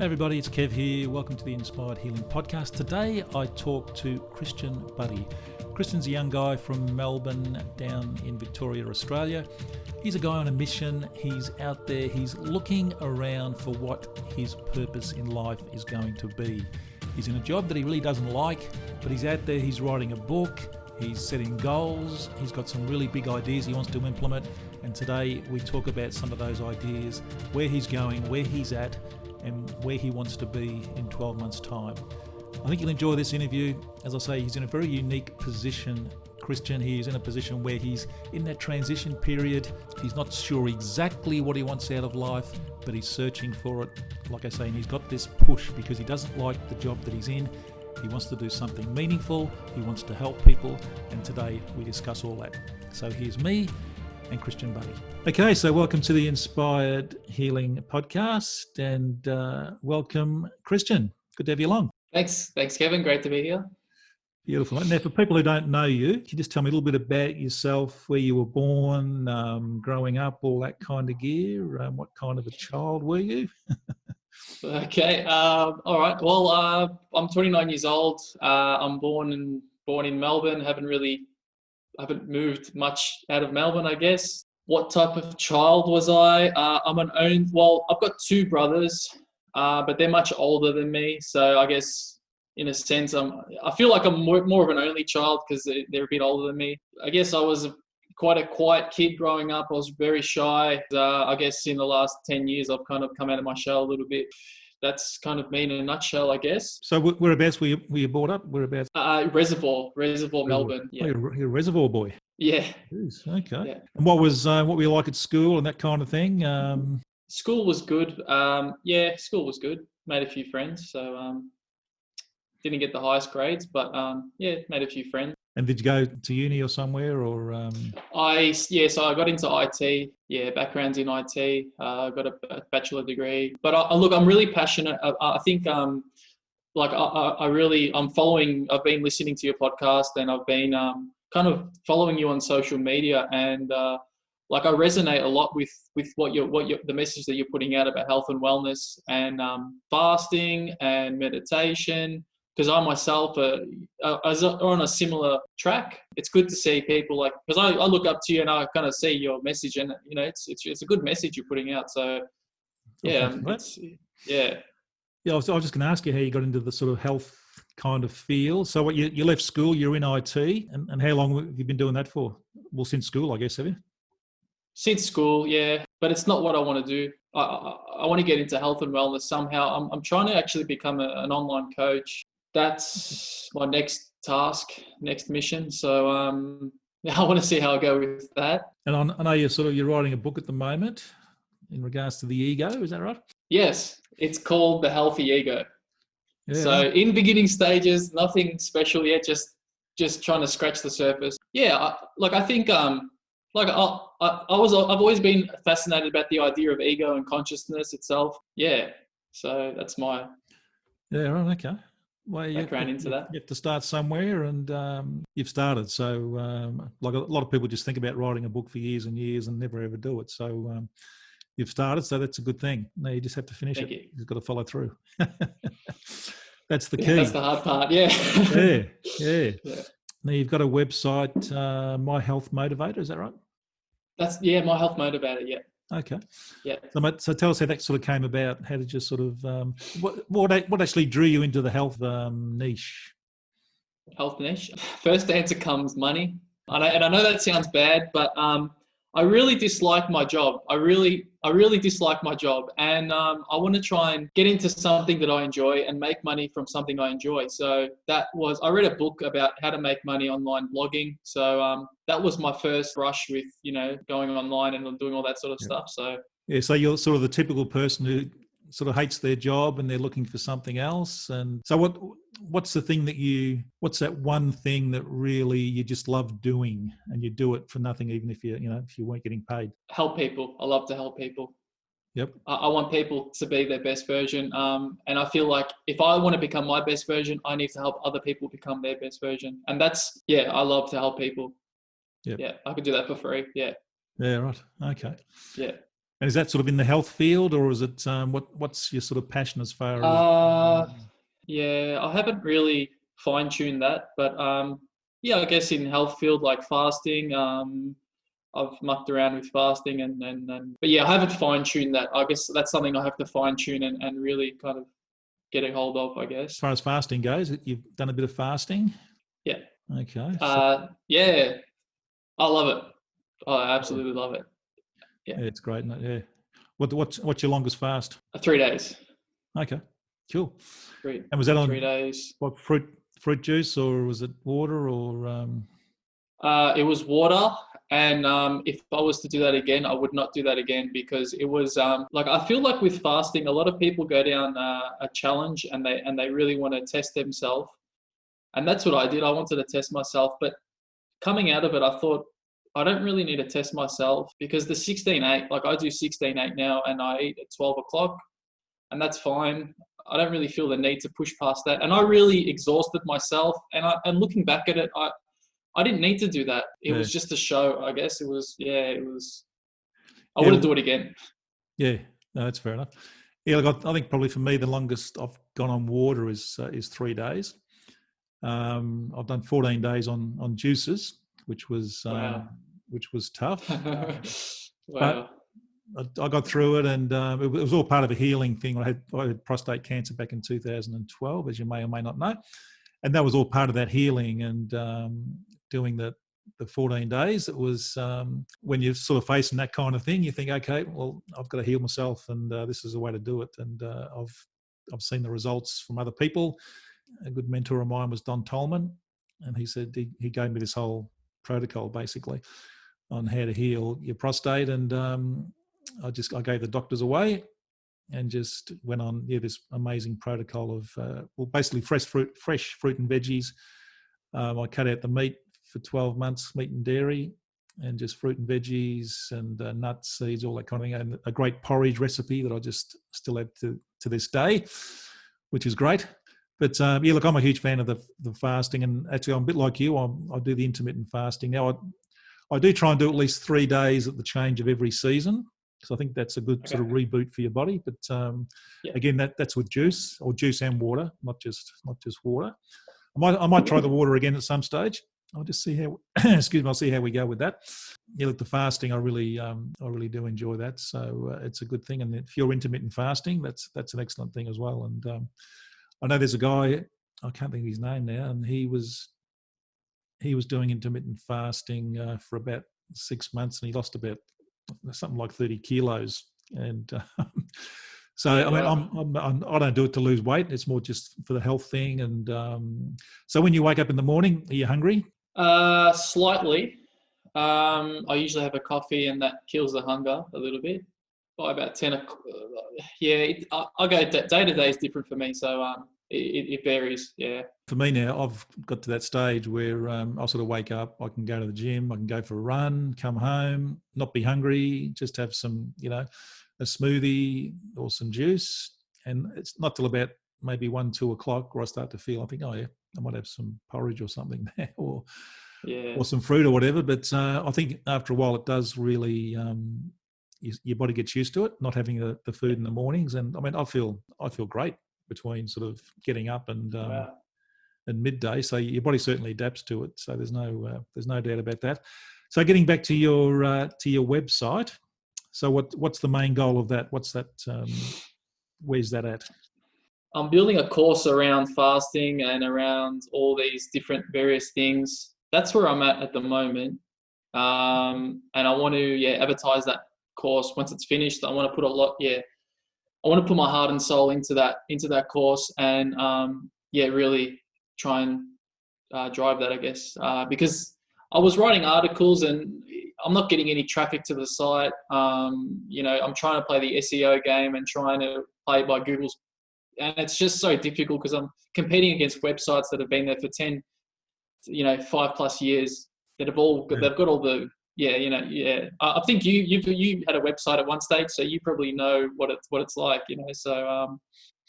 Hey everybody, it's Kev here. Welcome to the Inspired Healing Podcast. Today I talk to Kristian Buddy. Kristian's a young guy from Melbourne down in Victoria, Australia. He's a guy on a mission. He's out there. He's looking around for what his purpose in life is going to be. He's in a job that he really doesn't like, but he's out there. He's writing a book. He's setting goals. He's got some really big ideas he wants to implement. And today we talk about some of those ideas, where he's going, where he's at, and where he wants to be in 12 months' time. I think you'll enjoy this interview. As I say, he's in a very unique position, Kristian. He's in a position where he's in that transition period. He's not sure exactly what he wants out of life, but he's searching for it. Like I say, and he's got this push because he doesn't like the job that he's in. He wants to do something meaningful. He wants to help people. And today we discuss all that. So here's me and Kristian Buddy. Okay, so welcome to the Inspired Healing Podcast, and welcome, Kristian. Good to have you along. Thanks, Kevin. Great to be here. Beautiful. Now, for people who don't know you, can you just tell me a little bit about yourself, where you were born, growing up, all that kind of gear? What kind of a child were you? Okay. All right. Well, I'm 29 years old. I'm born in Melbourne. Haven't moved much out of Melbourne, I guess. What type of child was I? I've got two brothers, but they're much older than me. So I guess in a sense, I feel like I'm more of an only child because they're a bit older than me. I guess I was quite a quiet kid growing up. I was very shy. I guess in the last 10 years, I've kind of come out of my shell a little bit. That's kind of me in a nutshell, I guess. So whereabouts were you brought up? Whereabouts? Reservoir, Melbourne. Yeah. Oh, you're a reservoir boy. Yeah. Jeez, okay. Yeah. And what were you like at school and that kind of thing? School was good. School was good. Made a few friends. So didn't get the highest grades, but made a few friends. And did you go to uni or somewhere, or? So I got into IT. Yeah, backgrounds in IT. Got a bachelor degree. But I'm really passionate. I think I'm following. I've been listening to your podcast, and I've been kind of following you on social media, and I resonate a lot with what the message that you're putting out about health and wellness and fasting and meditation. Because I myself are on a similar track. It's good to see people because I look up to you and I kind of see your message, and it's a good message you're putting out. So yeah, Yeah, I was just going to ask you how you got into the sort of health kind of field. So what you left school, you're in IT, and how long have you been doing that for? Well, since school, I guess, have you? Since school, yeah, but it's not what I want to do. I want to get into health and wellness somehow. I'm trying to actually become an online coach. That's my next task, next mission. So I want to see how I go with that. And I know you're writing a book at the moment in regards to the ego. Is that right? Yes, it's called The Healthy Ego. Yeah. So in beginning stages, nothing special yet. Just trying to scratch the surface. Yeah, I think I've always been fascinated about the idea of ego and consciousness itself. Yeah, so that's my okay. Well, background into that. You have to start somewhere, and you've started. So, a lot of people just think about writing a book for years and years and never ever do it. So, you've started, so that's a good thing. Now you just have to finish it. You've got to follow through. That's the key. Yeah, that's the hard part. Yeah. Yeah. Now you've got a website, My Health Motivator. Is that right? My Health Motivator. Yeah. Okay. Yeah. So tell us how that sort of came about. How did you sort of what actually drew you into the health niche? Health niche. First answer comes money, and I know that sounds bad, but I really dislike my job. I really dislike my job, and I want to try and get into something that I enjoy and make money from something I enjoy. So I read a book about how to make money online blogging. So that was my first brush with going online and doing all that sort of stuff. So so you're sort of the typical person who sort of hates their job and they're looking for something else. And so what's that one thing that really you just love doing and you do it for nothing, even if you weren't getting paid? Help people. I love to help people. Yep. I want people to be their best version. And I feel like if I want to become my best version, I need to help other people become their best version. And I love to help people. Yep. Yeah. I could do that for free. Yeah. Yeah. Right. Okay. Yeah. And is that sort of in the health field, or is it what's your sort of passion as far as? Uh, yeah, I haven't really fine-tuned that, but yeah, I guess in health field like fasting, I've mucked around with fasting but yeah, I haven't fine-tuned that. I guess that's something I have to fine-tune and really kind of get a hold of, I As guess. far as fasting goes, you've done a bit of fasting. Yeah. Okay. Yeah, I love it. I absolutely love it. Yeah. Yeah, it's great. Isn't it? Yeah. What's your longest fast? 3 days. Okay, cool. Three, And was that three on days. what fruit juice, or was it water, or? It was water, and if I was to do that again, I would not do that again because it was like I feel like with fasting, a lot of people go down a challenge and they really want to test themselves, and that's what I did. I wanted to test myself, but coming out of it, I thought I don't really need to test myself because the 16:8, like I do 16:8 now, and I eat at 12 o'clock, and that's fine. I don't really feel the need to push past that, and I really exhausted myself. And looking back at it, I didn't need to do that. It Yeah. was just a show, I guess. It was, yeah, it was. I Yeah. wouldn't do it again. Yeah, no, that's fair enough. Yeah, look, I think probably for me the longest I've gone on water is 3 days. I've done 14 days on juices, which was Wow. tough. But Wow. I got through it, and it was all part of a healing thing. I had prostate cancer back in 2012, as you may or may not know, and that was all part of that healing and doing the 14 days. It was when you're sort of facing that kind of thing, you think, okay, well, I've got to heal myself, and this is the way to do it. And I've seen the results from other people. A good mentor of mine was Don Tolman, and he said he gave me this whole protocol basically on how to heal your prostate, and I gave the doctors away and just went on this amazing protocol of basically fresh fruit and veggies. I cut out the meat for 12 months, meat and dairy, and just fruit and veggies and nuts, seeds, all that kind of thing. And a great porridge recipe that I just still have to this day, which is great. But yeah, look, I'm a huge fan of the fasting, and actually I'm a bit like you. I do the intermittent fasting now. I do try and do at least 3 days at the change of every season, because I think that's a good sort of reboot for your body. But Yeah. again, that's with juice and water, not just water. I might try the water again at some stage. I'll just see how excuse me. I'll see how we go with that. Yeah, look, the fasting, I really do enjoy that. So it's a good thing. And if you're intermittent fasting, that's an excellent thing as well. And I know there's a guy, I can't think of his name now, and he was doing intermittent fasting for about 6 months, and he lost about something like 30 kilos. And so, Yeah, I mean, wow. I don't do it to lose weight. It's more just for the health thing. And so when you wake up in the morning, are you hungry? Slightly. I usually have a coffee, and that kills the hunger a little bit. By about 10 o'clock, yeah, I go day to day is different for me, so it varies. Yeah. For me now, I've got to that stage where I'll sort of wake up, I can go to the gym, I can go for a run, come home, not be hungry, just have some, a smoothie or some juice. And it's not till about maybe 1, 2 o'clock where I start to feel, I think, oh yeah, I might have some porridge or something there, or some fruit or whatever. But I think after a while it does really, your body gets used to it, not having the food in the mornings. And I mean, I feel great between sort of getting up and Wow. and midday. So your body certainly adapts to it. So there's no doubt about that. So getting back to your website. So what's the main goal of that? What's that? Where's that at? I'm building a course around fasting and around all these different various things. That's where I'm at the moment. And I want to advertise that course once it's finished. I want to put I want to put my heart and soul into that course, and really try and drive that, I guess, because I was writing articles and I'm not getting any traffic to the site. I'm trying to play the SEO game and trying to play by Google's, and it's just so difficult because I'm competing against websites that have been there for 10, 5+ years that have they've got all the I think you had a website at one stage, so you probably know what it's like, so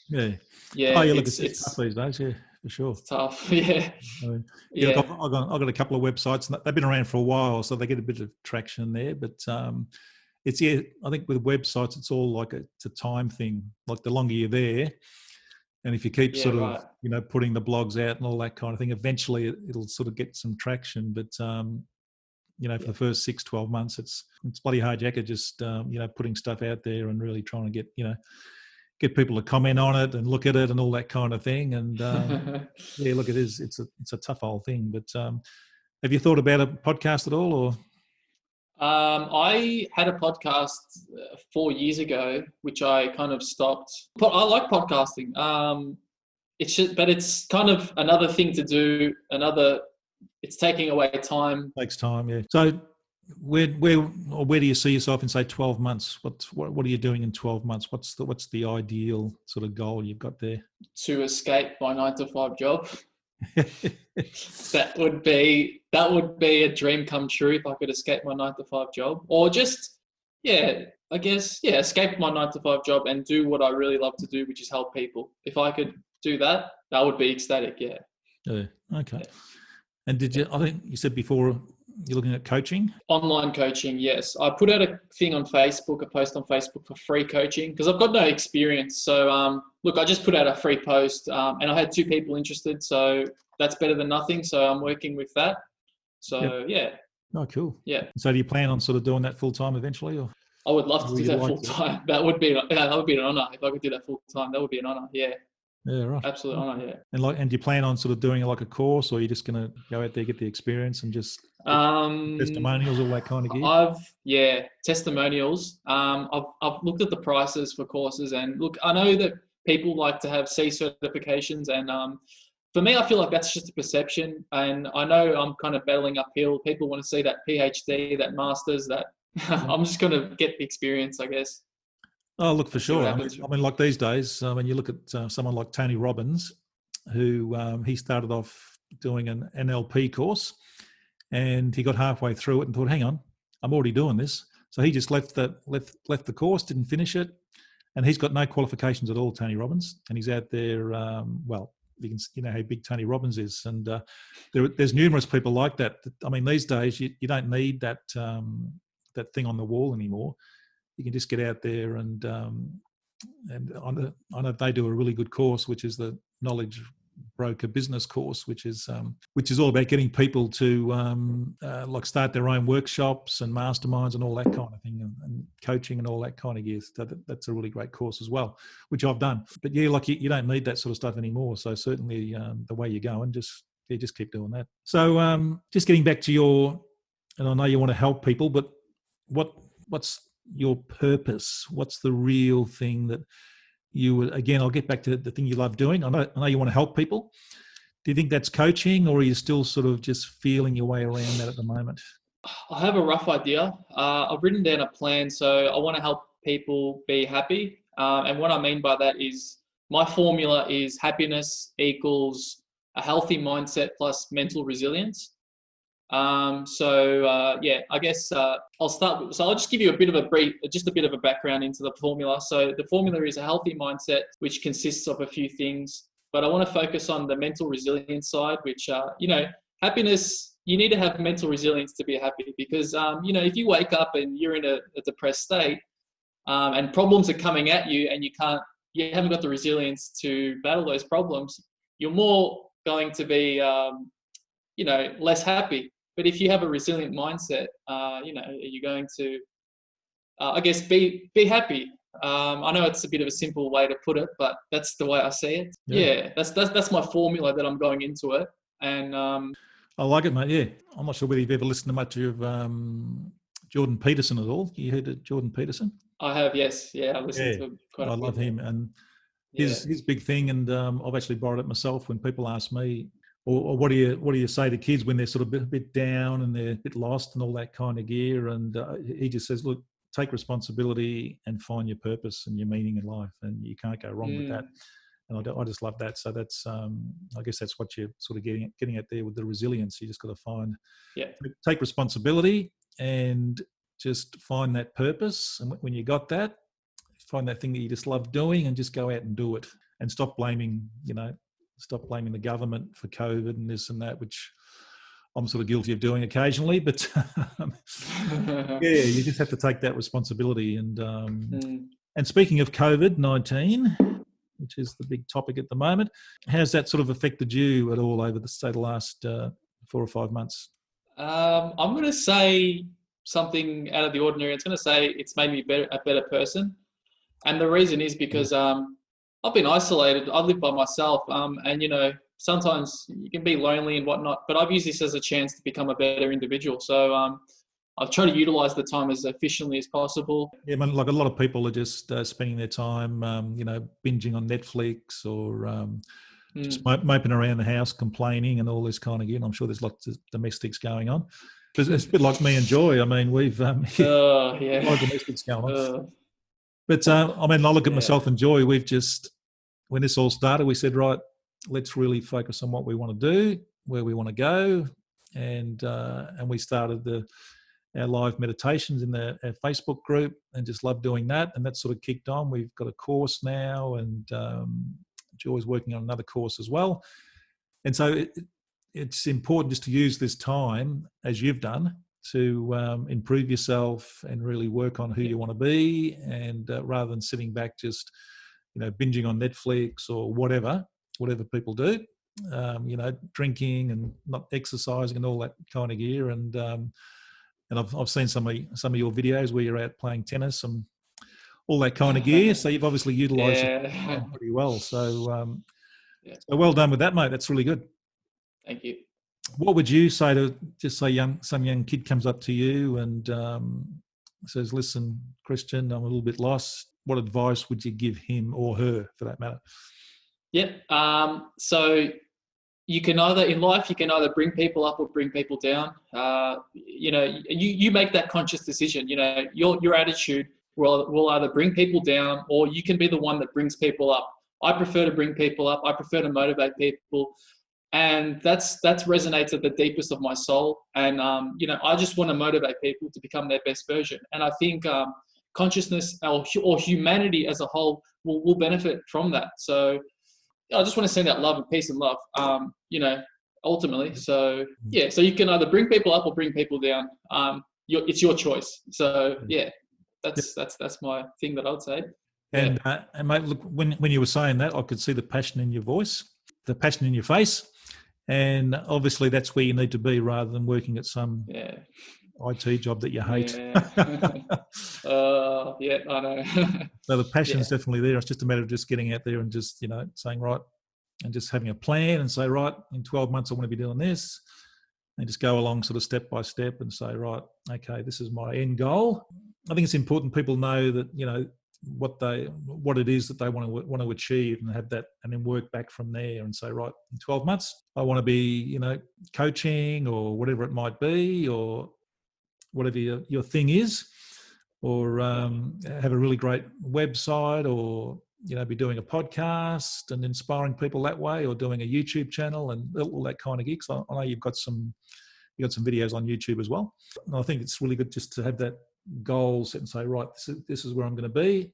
yeah. yeah, Oh yeah, look, it's tough these days, yeah, for sure. it's tough. Yeah. I mean, Yeah. look, I've got a couple of websites, and they've been around for a while, so they get a bit of traction there. But it's, yeah, I think with websites, it's all like it's a time thing. Like the longer you're there, and if you keep Yeah, sort of, right. putting the blogs out and all that kind of thing, eventually it'll sort of get some traction. But, for Yeah. the first 6-12 months, it's bloody hard jacket just, putting stuff out there and really trying to get people to comment on it and look at it and all that kind of thing. And, yeah, look, it's a tough old thing. But have you thought about a podcast at all, or? I had a podcast 4 years ago, which I kind of stopped. But I like podcasting. But it's kind of another thing to do. It's taking away time. Takes time, yeah. So where do you see yourself in, say, 12 months? What are you doing in 12 months? What's the ideal sort of goal you've got there? To escape my 9-to-5 job. That would be a dream come true if I could escape my 9-to-5 job, or just, I guess, escape my 9-to-5 job and do what I really love to do, which is help people. If I could do that, that would be ecstatic. Yeah. Yeah. Okay. Yeah. And I think you said before, you're looking at coaching? Online coaching, yes. I put out a post on Facebook for free coaching because I've got no experience. So, look, I just put out a free post and I had 2 people interested. So that's better than nothing. So I'm working with that. So, yeah. Oh, cool. Yeah. So do you plan on sort of doing that full time eventually, or? I would love to do that full time. That would be an honor if I could do that full time. That would be an honor. Yeah. Yeah, right. Absolute honor. Yeah. And do you plan on sort of doing like a course, or are you just going to go out there, get the experience, and just testimonials, all that kind of gear? Testimonials. I've looked at the prices for courses, and look, I know that people like to have C certifications, and for me, I feel like that's just a perception, and I know I'm kind of battling uphill. People want to see that PhD, that masters, that I'm just going to get the experience, I guess. Oh, look, for sure. I mean, like these days, when you look at someone like Tony Robbins, who he started off doing an NLP course, and he got halfway through it and thought, "Hang on, I'm already doing this." So he just left the course, didn't finish it, and he's got no qualifications at all, Tony Robbins, and he's out there. Well, you know how big Tony Robbins is, and there's numerous people like that. I mean, these days you don't need that thing on the wall anymore. You can just get out there and I know they do a really good course, which is the Knowledge Broker Business course, which is all about getting people to like start their own workshops and masterminds and all that kind of thing, and coaching and all that kind of gear. So that's a really great course as well, which I've done. But yeah, like you don't need that sort of stuff anymore. So certainly the way you're going, just keep doing that. So just getting back to and I know you want to help people, but what's your purpose? What's the real thing that you would, again, I'll get back to the thing you love doing. I know you want to help people. Do you think that's coaching, or are you still sort of just feeling your way around that at the moment? I have a rough idea. I've written down a plan. So I want to help people be happy. And what I mean by that is my formula is happiness equals a healthy mindset plus mental resilience. I guess I'll start. So I'll just give you a bit of a background into the formula. So the formula is a healthy mindset, which consists of a few things, but I want to focus on the mental resilience side, which, happiness, you need to have mental resilience to be happy because, if you wake up and you're in a depressed state, and problems are coming at you and you haven't got the resilience to battle those problems, you're more going to be, less happy. But if you have a resilient mindset, you're going to, I guess, be happy. I know it's a bit of a simple way to put it, but that's the way I see it. Yeah, that's my formula that I'm going into it. And I like it, mate. Yeah, I'm not sure whether you've ever listened to much of Jordan Peterson at all. You heard of Jordan Peterson? I have, yes. Yeah, I listened to him quite a bit. I love him, and his big thing. And I've actually borrowed it myself when people ask me, or what do you say to kids when they're sort of a bit down and they're a bit lost and all that kind of gear? And he just says, look, take responsibility and find your purpose and your meaning in life, and you can't go wrong with that. And I just love that. So that's, I guess that's what you're sort of getting at there with the resilience. You just got to take responsibility and just find that purpose. And when you got that, find that thing that you just love doing and just go out and do it, and stop blaming the government for COVID and this and that, which I'm sort of guilty of doing occasionally, but yeah, you just have to take that responsibility. And speaking of COVID-19, which is the big topic at the moment, how's that sort of affected you at all over the last 4 or 5 months? I'm going to say something out of the ordinary. It's going to say it's made me a better person. And the reason is because I've been isolated. I live by myself. And, you know, sometimes you can be lonely and whatnot, but I've used this as a chance to become a better individual. So I've tried to utilize the time as efficiently as possible. Yeah, I mean, like a lot of people are just spending their time, you know, binging on Netflix or just moping around the house, complaining and all this kind of gear. And I'm sure there's lots of domestics going on. It's a bit like me and Joy. I mean, we've a lot of domestics going on. But I mean, I look at myself and Joy. We've just, when this all started, we said, right, let's really focus on what we want to do, where we want to go, and we started our live meditations in our Facebook group, and just love doing that. And that sort of kicked on. We've got a course now, and Joy's working on another course as well. And so it's important just to use this time, as you've done, to improve yourself and really work on who you want to be, and rather than sitting back just, you know, binging on Netflix or whatever people do, you know, drinking and not exercising and all that kind of gear. And I've seen some of your videos where you're out playing tennis and all that kind of gear. So you've obviously utilised it pretty well. So so well done with that, mate. That's really good. Thank you. What would you say to, just say some young kid comes up to you and says, listen, Kristian, I'm a little bit lost. What advice would you give him or her, for that matter? Yeah. So you can either bring people up or bring people down. You know, you make that conscious decision. You know, your attitude will either bring people down, or you can be the one that brings people up. I prefer to bring people up. I prefer to motivate people. And that's resonates at the deepest of my soul. And, you know, I just want to motivate people to become their best version. And I think consciousness or humanity as a whole will benefit from that. So I just want to send out love and peace and love, you know, ultimately. So, yeah, so you can either bring people up or bring people down. It's your choice. So, yeah, that's my thing that I would say. And, and mate, look, when you were saying that, I could see the passion in your voice, the passion in your face. And obviously that's where you need to be, rather than working at some IT job that you hate. Yeah, I know. So the passion's definitely there. It's just a matter of just getting out there and just, you know, saying, right, and just having a plan and say, right, in 12 months I want to be doing this, and just go along sort of step by step and say, right, okay, this is my end goal. I think it's important people know that, you know, what it is that they want to achieve, and have that, and then work back from there and say, right, in 12 months I want to be, you know, coaching or whatever it might be, or whatever your thing is, or have a really great website, or, you know, be doing a podcast and inspiring people that way, or doing a YouTube channel and all that kind of gigs. I know you've got some videos on YouTube as well. And I think it's really good just to have that goal set and say, right, this is where I'm going to be.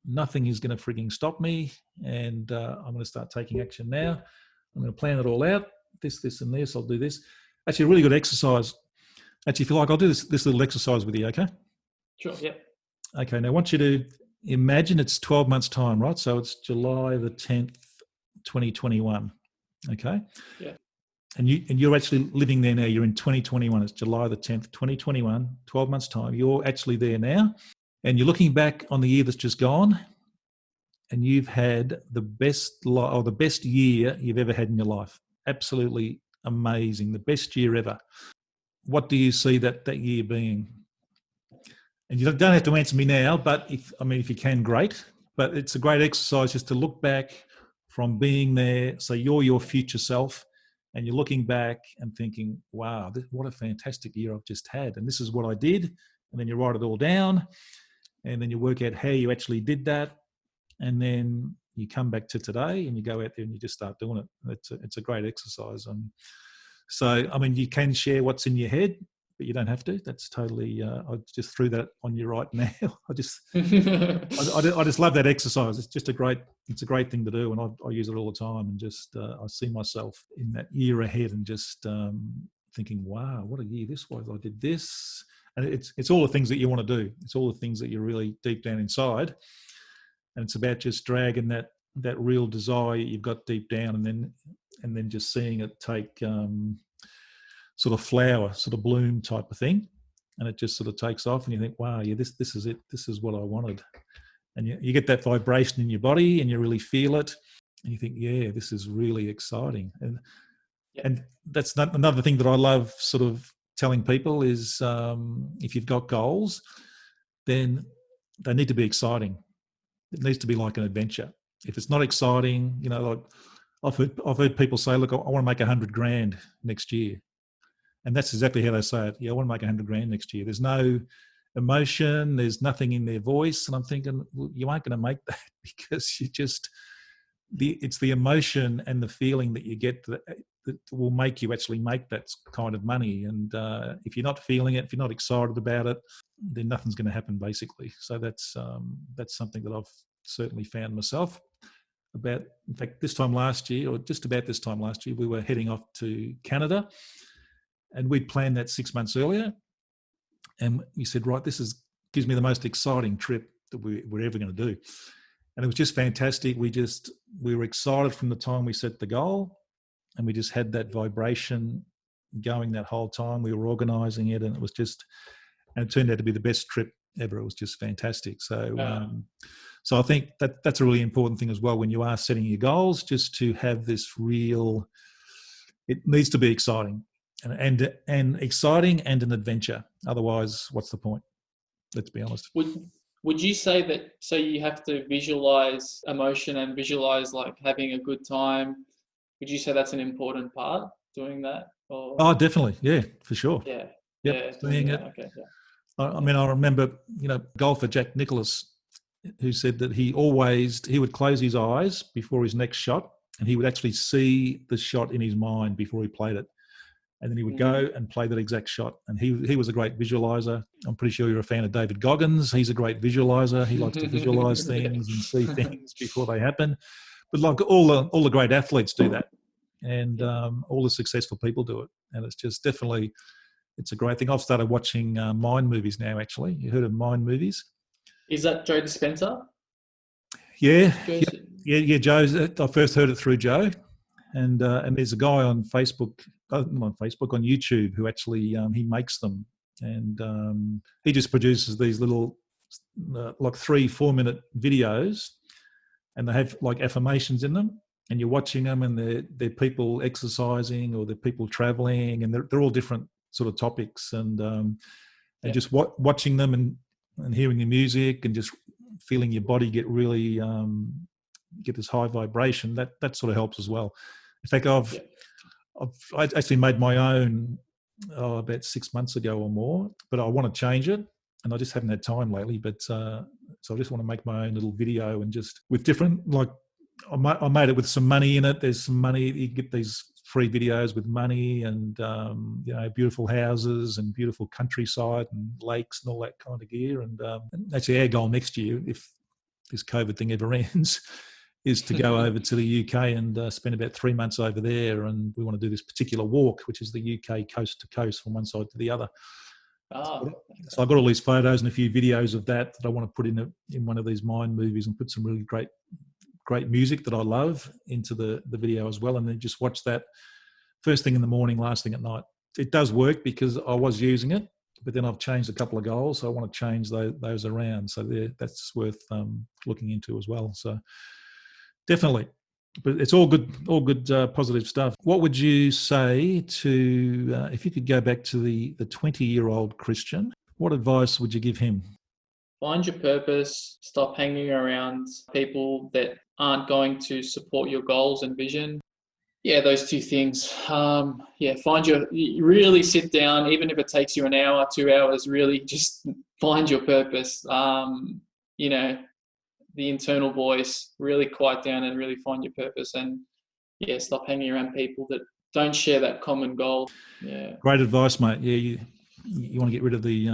Nothing is going to frigging stop me, and I'm going to start taking action now. I'm going to plan it all out. This, and this. I'll do this. Actually, a really good exercise. Actually, if you like, I'll do this little exercise with you. Okay. Sure. Yeah. Okay. Now, I want you to imagine it's 12 months' time, right? So it's July the 10th, 2021. Okay. Yeah. And you're actually living there now. You're in 2021. It's July the 10th, 2021, 12 months' time. You're actually there now. And you're looking back on the year that's just gone, and you've had the best year you've ever had in your life. Absolutely amazing. The best year ever. What do you see that year being? And you don't have to answer me now, but if you can, great. But it's a great exercise just to look back from being there. So you're your future self, and you're looking back and thinking, wow, what a fantastic year I've just had. And this is what I did. And then you write it all down, and then you work out how you actually did that. And then you come back to today and you go out there and you just start doing it. It's a great exercise. So, I mean, you can share what's in your head, but you don't have to. That's totally, I just threw that on you right now. I just love that exercise. It's a great thing to do. And I use it all the time, and just, I see myself in that year ahead, and just thinking, wow, what a year this was. I did this. And it's all the things that you want to do. It's all the things that you're really deep down inside. And it's about just dragging that real desire you've got deep down, and then just seeing it take sort of flower, sort of bloom type of thing. And it just sort of takes off, and you think, wow, yeah, this is it. This is what I wanted. And you get that vibration in your body, and you really feel it. And you think, yeah, this is really exciting. And that's another thing that I love sort of telling people is if you've got goals, then they need to be exciting. It needs to be like an adventure. If it's not exciting, like I've heard people say, look, I want to make 100 grand next year. And that's exactly how they say it. Yeah, I want to make 100 grand next year. There's no emotion. There's nothing in their voice. And I'm thinking, well, you aren't going to make that because it's the emotion and the feeling that you get that will make you actually make that kind of money. And if you're not feeling it, if you're not excited about it, then nothing's going to happen, basically. So that's something that I've certainly found myself about. In fact, this time last year, or just about this time last year, we were heading off to Canada, and we'd planned that 6 months earlier. And we said, right, gives me the most exciting trip that we're ever going to do. And it was just fantastic. We were excited from the time we set the goal, and we just had that vibration going that whole time. We were organising it, and and it turned out to be the best trip ever. It was just fantastic. So, so I think that's a really important thing as well when you are setting your goals, just to have this real. It needs to be exciting, and exciting and an adventure. Otherwise, what's the point? Let's be honest. Would you say that, so you have to visualize emotion and visualize like having a good time? Would you say that's an important part, doing that? Or? Oh, definitely. Yeah, for sure. Yeah. Yep, seeing it. Okay. Yeah. I mean, I remember, golfer Jack Nicklaus, who said that he would close his eyes before his next shot, and he would actually see the shot in his mind before he played it. And then he would go and play that exact shot. And he was a great visualizer. I'm pretty sure you're a fan of David Goggins. He's a great visualizer. He likes to visualize things and see things before they happen. But like all the great athletes do that. And all the successful people do it. And it's just definitely, it's a great thing. I've started watching Mind movies now, actually. You heard of Mind movies? Is that Joe Dispenza? Yeah. Yeah, Joe. I first heard it through Joe. And there's a guy on Facebook, not on Facebook, on YouTube, who actually he makes them, and he just produces these little like 3-4 minute videos, and they have like affirmations in them, and you're watching them, and they're people exercising or they're people traveling, and they're all different sort of topics, and just watching them and hearing the music and just feeling your body get really get this high vibration. That sort of helps as well. In fact, I actually made my own about 6 months ago or more, but I want to change it, and I just haven't had time lately. But so I just want to make my own little video, and just with different, like I made it with some money in it. There's some money, you get these free videos with money, and beautiful houses and beautiful countryside and lakes and all that kind of gear. And actually, our goal next year, if this COVID thing ever ends, is to go over to the UK and spend about 3 months over there. And we want to do this particular walk, which is the UK coast to coast from one side to the other. So I've got all these photos and a few videos of that I want to put in one of these Mind movies, and put some really great music that I love into the video as well. And then just watch that first thing in the morning, last thing at night. It does work because I was using it, but then I've changed a couple of goals. So I want to change those around. So that's worth looking into as well. So definitely, but it's all good positive stuff. What would you say to, if you could go back to the 20-year-old Kristian, what advice would you give him? Find your purpose. Stop hanging around people that aren't going to support your goals and vision. Yeah, those two things. Really sit down, even if it takes you an hour, 2 hours, really just find your purpose. The internal voice, really quiet down and really find your purpose, and stop hanging around people that don't share that common goal. Yeah. Great advice, mate. Yeah, you want to get rid of the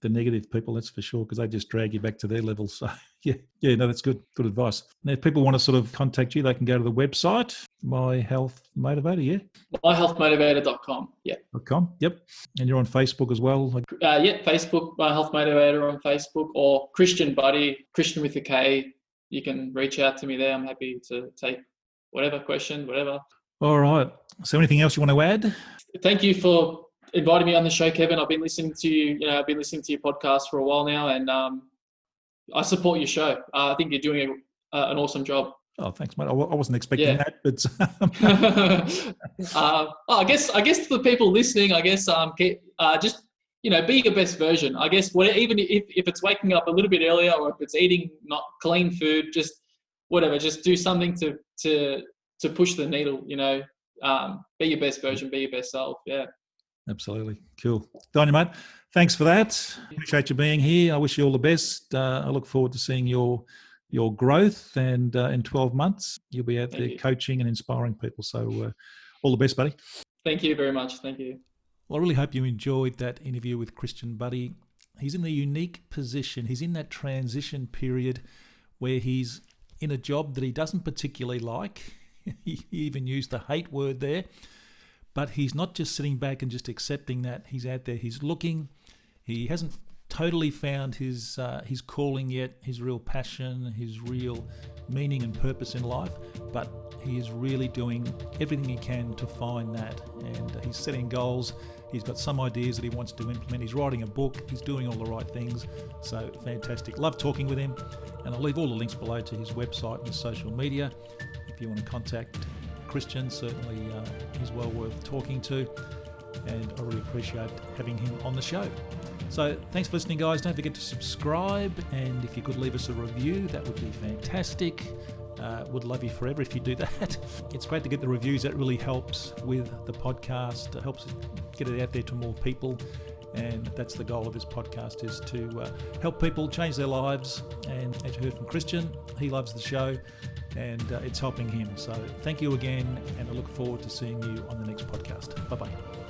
the negative people, that's for sure, because they just drag you back to their level. So no, that's good advice. Now, if people want to sort of contact you, they can go to the website, My Health Motivator, yeah? myhealthmotivator.com, yeah. .com, yep. And you're on Facebook as well? Facebook, My Health Motivator on Facebook, or Kristian Buddy, Kristian with a K. You can reach out to me there. I'm happy to take whatever question, whatever. All right. So anything else you want to add? Thank you for inviting me on the show, Kevin. I've been listening to you. I've been listening to your podcast for a while now, and I support your show. I think you're doing an awesome job. Oh, thanks, mate. I wasn't expecting that, but I guess to the people listening, just be your best version. I guess even if it's waking up a little bit earlier, or if it's eating not clean food, just whatever. Just do something to push the needle. Be your best version. Be your best self. Yeah. Absolutely. Cool. Don, mate, thanks for that. Appreciate you being here. I wish you all the best. I look forward to seeing your growth, and in 12 months, you'll be out there coaching and inspiring people. So all the best, buddy. Thank you very much. Thank you. Well, I really hope you enjoyed that interview with Kristian Buddy. He's in the unique position. He's in that transition period where he's in a job that he doesn't particularly like. He even used the hate word there. But he's not just sitting back and just accepting that. He's out there. He's looking. He hasn't totally found his calling yet, his real passion, his real meaning and purpose in life. But he is really doing everything he can to find that. And he's setting goals. He's got some ideas that he wants to implement. He's writing a book. He's doing all the right things. So fantastic. Love talking with him. And I'll leave all the links below to his website and his social media. If you want to contact Kristian, certainly he's well worth talking to, and I really appreciate having him on the show. So thanks for listening, guys. Don't forget to subscribe, and if you could leave us a review, that would be fantastic. Would love you forever if you do that. It's great to get the reviews. That really helps with the podcast. It helps get it out there to more people, and that's the goal of this podcast, is to help people change their lives. And as you heard from Kristian, he loves the show, and it's helping him. So thank you again, and I look forward to seeing you on the next podcast. Bye-bye.